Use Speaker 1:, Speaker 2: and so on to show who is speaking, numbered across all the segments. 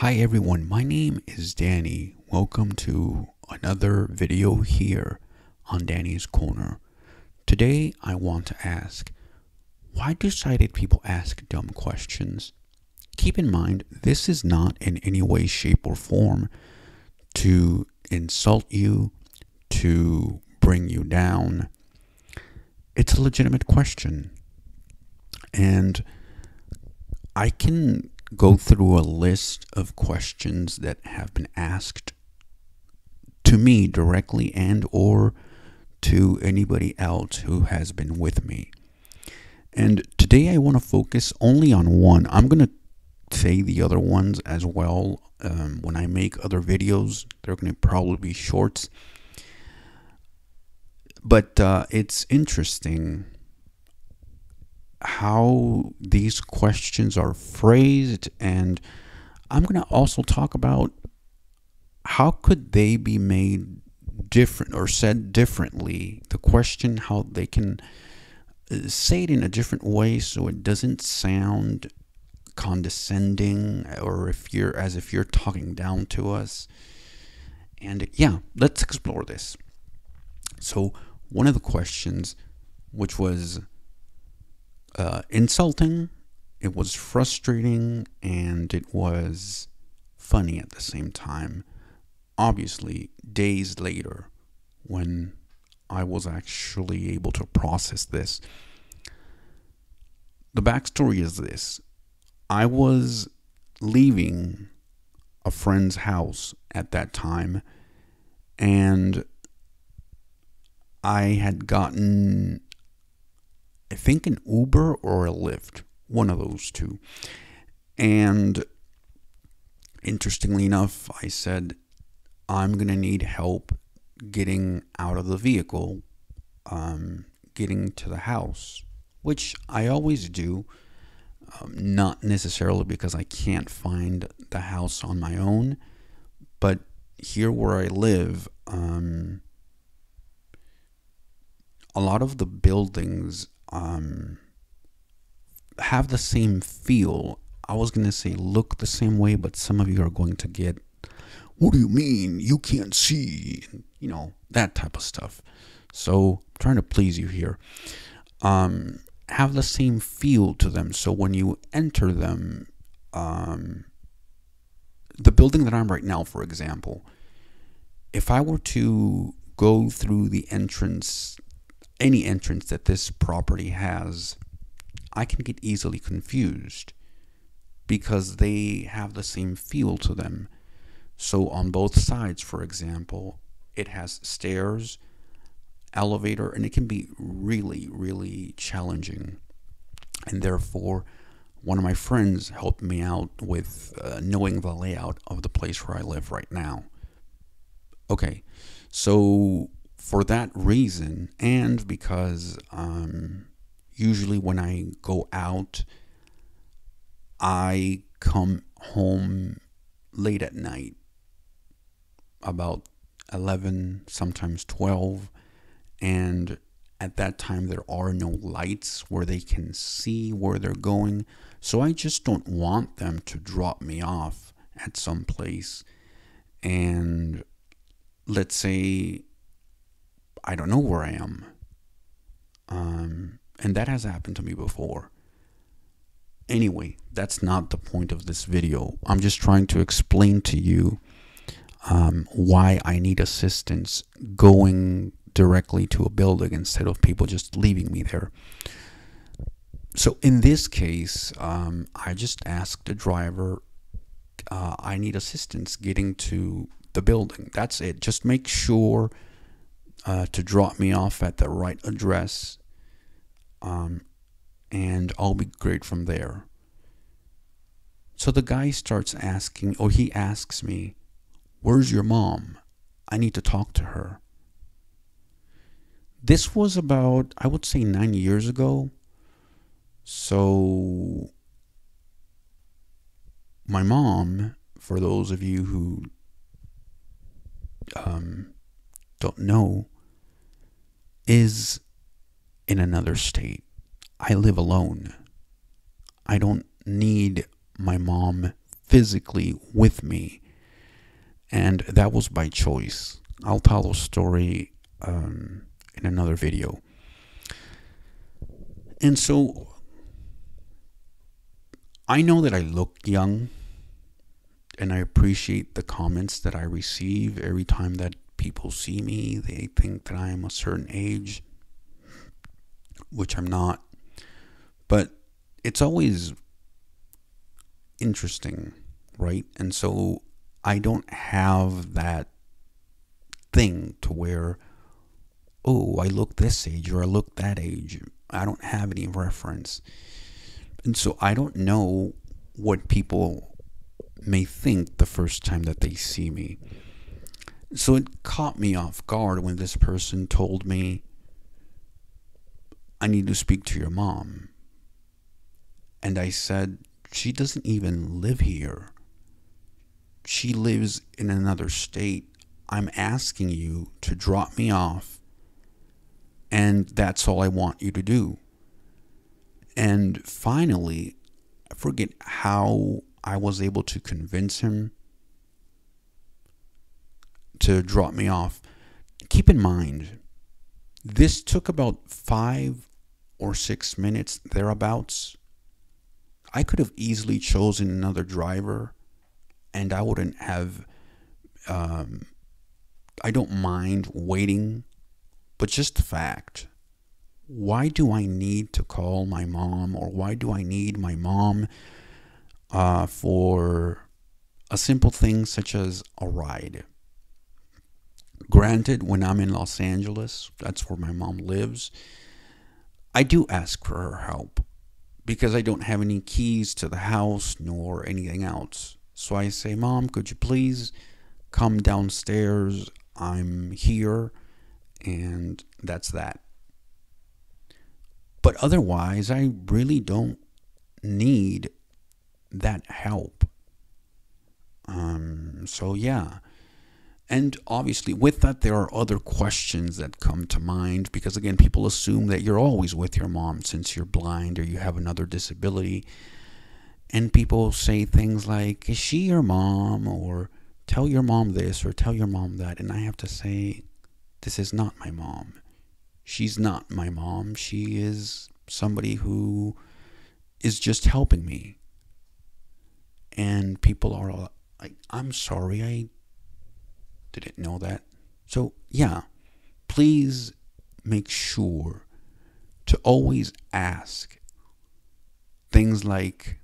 Speaker 1: Hi everyone, my name is Danny. Welcome to another video here on Danny's Corner. Today I want to ask, why decided people ask dumb questions? Keep in mind, this is not in any way, shape, or form to insult you, to bring you down. It's a legitimate question. And I can go through a list of questions that have been asked to me directly and or to anybody else who has been with me. And today I want to focus only on one. I'm going to say the other ones as well. When I make other videos, they're going to probably be shorts. But it's interesting how these questions are phrased, and I'm going to also talk about how could they be made different or said differently. The question, how they can say it in a different way so it doesn't sound condescending or if you're talking down to us. And yeah, let's explore this. So one of the questions, which was insulting, it was frustrating, and it was funny at the same time. Obviously, days later, when I was actually able to process this, the backstory is this. I was leaving a friend's house at that time, and I had gotten, I think, an Uber or a Lyft, one of those two. And interestingly enough, I said, I'm going to need help getting out of the vehicle, getting to the house, which I always do, not necessarily because I can't find the house on my own, but here where I live, a lot of the buildings have the same feel. I was going to say look the same way, but some of you are going to get, what do you mean? You can't see? You know, that type of stuff. So I'm trying to please you here. Have the same feel to them. So when you enter them, the building that I'm right now, for example, if I were to go through the entrance, any entrance that this property has, I can get easily confused because they have the same feel to them. So on both sides, for example, it has stairs, elevator, and it can be really, really challenging. And therefore, one of my friends helped me out with knowing the layout of the place where I live right now. Okay, so for that reason, and because usually when I go out, I come home late at night, about 11, sometimes 12, and at that time there are no lights where they can see where they're going, so I just don't want them to drop me off at some place, and let's say I don't know where I am, and that has happened to me before. Anyway, that's not the point of this video. I'm just trying to explain to you why I need assistance going directly to a building instead of people just leaving me there. So in this case, I just asked the driver, I need assistance getting to the building. That's it. Just make sure to drop me off at the right address, and I'll be great from there. So the guy starts asking, or he asks me, where's your mom? I need to talk to her. This was about, I would say, 9 years ago. So my mom, for those of you who don't know, is in another state. I live alone. I don't need my mom physically with me. And that was by choice. I'll tell the story in another video. And so I know that I look young, and I appreciate the comments that I receive every time that people see me. They think that I am a certain age, which I'm not. But it's always interesting, right? And so I don't have that thing to where, oh, I look this age or I look that age. I don't have any reference. And so I don't know what people may think the first time that they see me. So it caught me off guard when this person told me, I need to speak to your mom. And I said, she doesn't even live here. She lives in another state. I'm asking you to drop me off, and that's all I want you to do. And finally, I forget how I was able to convince him to drop me off. Keep in mind, this took about 5 or 6 minutes thereabouts. I could have easily chosen another driver, and I wouldn't have, I don't mind waiting, but just the fact, why do I need to call my mom, or why do I need my mom for a simple thing such as a ride? Granted, when I'm in Los Angeles, that's where my mom lives, I do ask for her help because I don't have any keys to the house nor anything else. So I say, Mom, could you please come downstairs? I'm here, and that's that. But otherwise, I really don't need that help. So yeah. And obviously with that, there are other questions that come to mind, because again, people assume that you're always with your mom since you're blind or you have another disability. And people say things like, is she your mom? Or tell your mom this or tell your mom that. And I have to say, this is not my mom. She's not my mom. She is somebody who is just helping me. And people are like, I'm sorry, I didn't know that. So yeah, please make sure to always ask things like,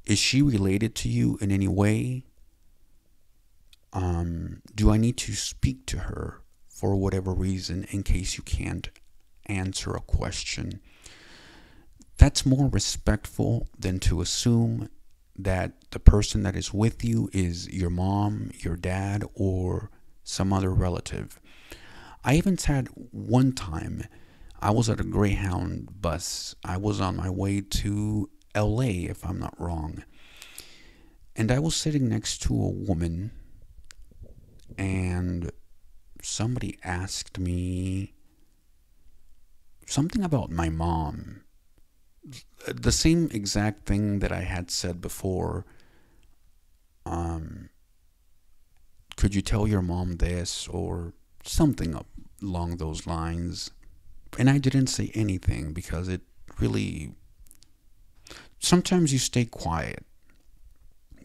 Speaker 1: is she related to you in any way? Do I need to speak to her for whatever reason in case you can't answer a question? That's more respectful than to assume that the person that is with you is your mom, your dad, or some other relative. I even had one time, I was at a Greyhound bus. I was on my way to LA, if I'm not wrong. And I was sitting next to a woman, and somebody asked me something about my mom. The same exact thing that I had said before. Could you tell your mom this, or something along those lines? And I didn't say anything because it really, sometimes you stay quiet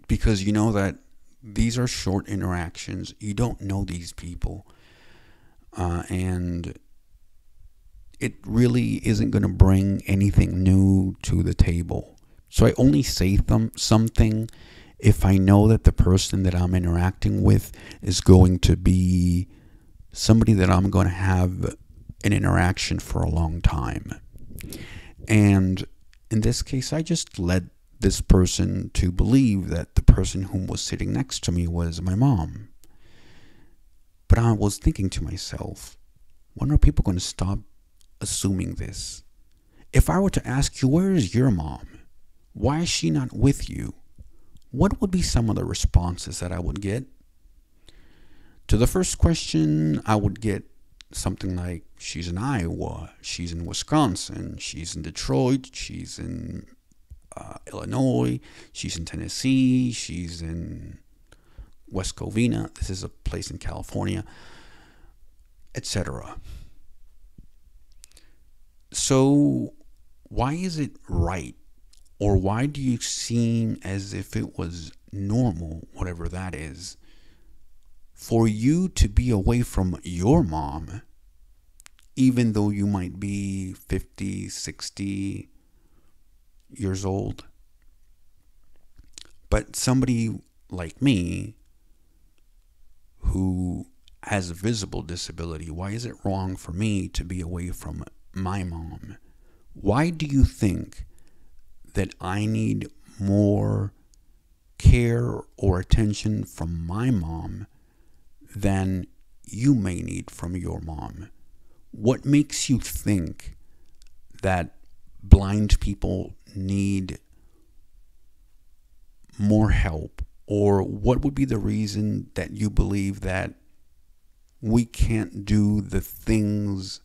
Speaker 1: because you know that these are short interactions. You don't know these people, and it really isn't going to bring anything new to the table. So I only say something if I know that the person that I'm interacting with is going to be somebody that I'm going to have an interaction for a long time. And in this case, I just led this person to believe that the person who was sitting next to me was my mom. But I was thinking to myself, when are people going to stop assuming this? If I were to ask you, where is your mom? Why is she not with you? What would be some of the responses that I would get? To the first question, I would get something like, she's in Iowa, she's in Wisconsin, she's in Detroit, she's in Illinois. She's in Tennessee. She's in West Covina. This is a place in California, etc. So why is it right? Or why do you seem as if it was normal, whatever that is, for you to be away from your mom, even though you might be 50, 60 years old? But somebody like me who has a visible disability, why is it wrong for me to be away from my mom? Why do you think that I need more care or attention from my mom than you may need from your mom? What makes you think that blind people need more help? Or what would be the reason that you believe that we can't do the things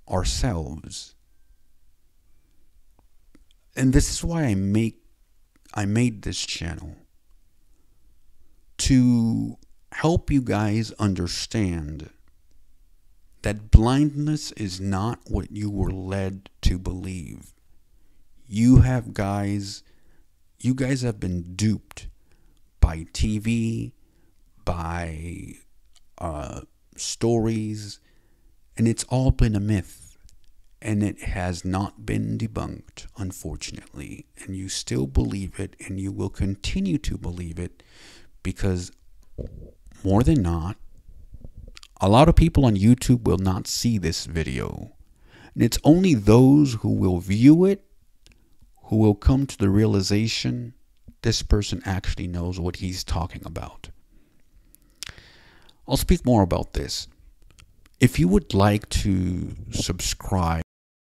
Speaker 1: ourselves? And this is why I made this channel, to help you guys understand that blindness is not what you were led to believe. You guys have been duped by TV, by stories, and it's all been a myth. And it has not been debunked, unfortunately. And you still believe it, and you will continue to believe it, because more than not, a lot of people on YouTube will not see this video. And it's only those who will view it who will come to the realization this person actually knows what he's talking about. I'll speak more about this. If you would like to subscribe